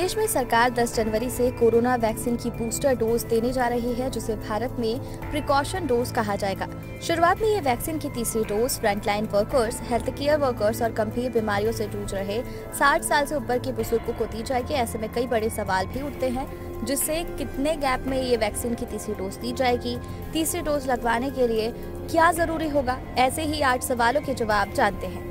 देश में सरकार 10 जनवरी से कोरोना वैक्सीन की बूस्टर डोज देने जा रही है, जिसे भारत में प्रिकॉशन डोज कहा जाएगा। शुरुआत में ये वैक्सीन की तीसरी dose frontline workers, health care workers और गंभीर बीमारियों से जूझ रहे 60 साल से ऊपर के बुजुर्गों को दी जाएगी। ऐसे में कई बड़े सवाल भी उठते हैं, जिससे कितने गैप में ये वैक्सीन की तीसरी डोज दी जाएगी, तीसरी डोज लगवाने के लिए क्या जरूरी होगा, ऐसे ही 8 सवालों के जवाब जानते हैं।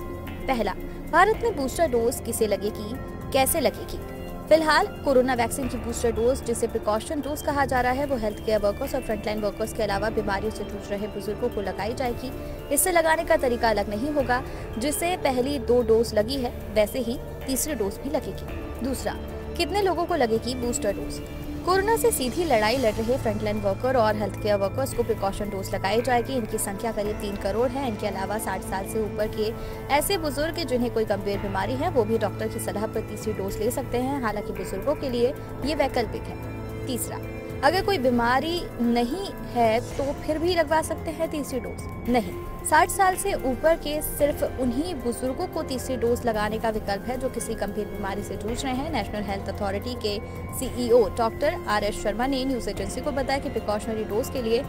पहला, भारत में बूस्टर डोज किसे लगेगी, कैसे लगेगी? फिलहाल कोरोना वैक्सीन की बूस्टर डोज, जिसे प्रिकॉशन डोज कहा जा रहा है, वो हेल्थ केयर वर्कर्स और फ्रंटलाइन वर्कर्स के अलावा बीमारियों से जूझ रहे बुजुर्गों को लगाई जाएगी। इससे लगाने का तरीका अलग नहीं होगा। जिसे पहली 2 डोज लगी है, वैसे ही तीसरी डोज भी लगेगी। दूसरा, कितने लोगों को लगेगी बूस्टर डोज? कोरोना से सीधी लड़ाई लड़ रहे फ्रंटलाइन वर्कर और हेल्थ केयर वर्कर्स को प्रिकॉशन डोज लगाई जाएगी। इनकी संख्या करीब 3 करोड़ है। इनके अलावा 60 साल से ऊपर के ऐसे बुजुर्ग जिन्हें कोई गंभीर बीमारी है, वो भी डॉक्टर की सलाह पर तीसरी डोज ले सकते हैं। हालांकि बुजुर्गों के लिए ये वैकल्पिक है। तीसरा, अगर कोई बीमारी नहीं है तो फिर भी लगवा सकते हैं तीसरी डोज? नहीं, 60 साल से ऊपर के सिर्फ उन्हीं बुजुर्गों को तीसरी डोज लगाने का विकल्प है जो किसी गंभीर बीमारी से जूझ रहे हैं। नेशनल हेल्थ अथॉरिटी के CEO डॉक्टर RS शर्मा ने न्यूज एजेंसी को बताया कि प्रिकॉशनरी डोज के लिए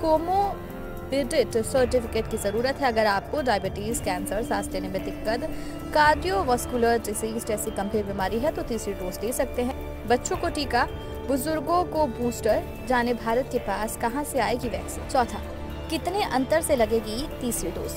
कोमोबिडिटी सर्टिफिकेट की जरूरत है। अगर आपको डायबिटीज, कैंसर, सांस लेने में दिक्कत, कार्डियोवास्कुलर डिजीज जैसी गंभीर बीमारी है तो तीसरी डोज ले सकते हैं। बच्चों को टीका, बुजुर्गों को बूस्टर, जाने भारत के पास कहां से आएगी वैक्सीन? चौथा, कितने अंतर से लगेगी तीसरी डोज?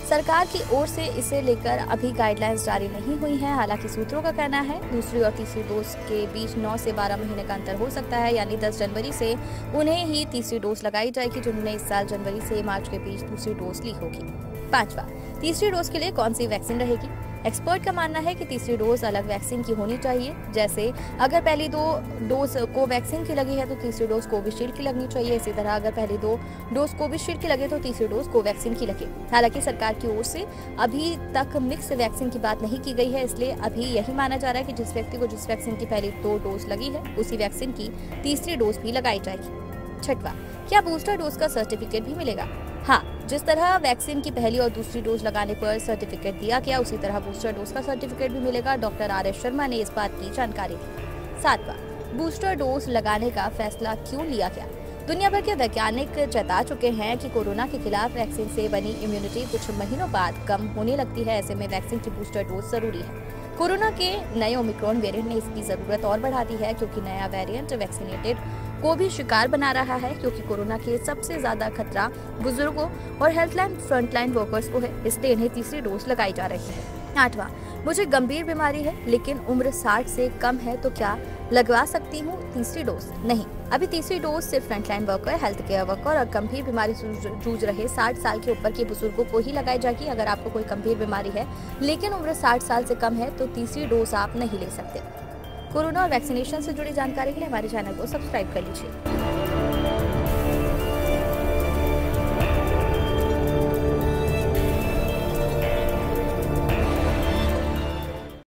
सरकार की ओर से इसे लेकर अभी गाइडलाइंस जारी नहीं हुई हैं। हालांकि सूत्रों का कहना है दूसरी और तीसरी डोज के बीच 9 से 12 महीने का अंतर हो सकता है, यानी 10 जनवरी से उन्हें ही तीसरी डोज लगाई जाएगी जिन्होंने इस साल जनवरी से मार्च के बीच दूसरी डोज ली होगी। पांचवा, तीसरी डोज के लिए कौन सी वैक्सीन रहेगी? एक्सपर्ट का मानना है कि तीसरी डोज अलग वैक्सीन की होनी चाहिए। जैसे अगर पहली 2 डोज कोवैक्सीन की लगी है तो तीसरी डोज कोविशील्ड की लगनी चाहिए। इसी तरह अगर पहली 2 डोज कोविशील्ड की लगे तो तीसरी डोज कोवैक्सीन की लगे। हालांकि सरकार की ओर से अभी तक मिक्स वैक्सीन की बात नहीं की गई है, इसलिए अभी यही माना जा रहा है कि जिस व्यक्ति को जिस वैक्सीन की पहली 2 डोज लगी है, उसी वैक्सीन की तीसरी डोज भी लगाई जाएगी। छठवां, क्या बूस्टर डोज का सर्टिफिकेट भी मिलेगा? हाँ, जिस तरह वैक्सीन की पहली और दूसरी डोज लगाने पर सर्टिफिकेट दिया गया, उसी तरह बूस्टर डोज का सर्टिफिकेट भी मिलेगा। डॉक्टर RS शर्मा ने इस बात की जानकारी दी। सातवां, बूस्टर डोज लगाने का फैसला क्यों लिया गया? दुनिया भर के वैज्ञानिक चेता चुके हैं कि कोरोना के खिलाफ वैक्सीन से बनी इम्यूनिटी कुछ महीनों बाद कम होने लगती है। ऐसे में वैक्सीन की बूस्टर डोज जरूरी है। कोरोना के नए ओमिक्रॉन वेरिएंट ने इसकी जरूरत और बढ़ा दी है, क्योंकि नया वेरिएंट वैक्सीनेटेड को भी शिकार बना रहा है। क्योंकि कोरोना के सबसे ज्यादा खतरा बुजुर्गों और हेल्थलाइन फ्रंटलाइन वर्कर्स को है, इसलिए इन्हें तीसरी डोज लगाई जा रही है। 8वां, मुझे गंभीर बीमारी है लेकिन उम्र 60 से कम है तो क्या लगवा सकती हूँ तीसरी डोज? नहीं, अभी तीसरी डोज सिर्फ frontline worker, health care worker और गंभीर बीमारी से जूझ रहे 60 साल के ऊपर के बुजुर्गों को ही लगाई जाएगी। अगर आपको कोई गंभीर बीमारी है लेकिन उम्र 60 साल से कम है तो तीसरी डोज आप नहीं ले सकते। कोरोना और वैक्सीनेशन से जुड़ी जानकारी के लिए हमारे चैनल को सब्सक्राइब कर लीजिए।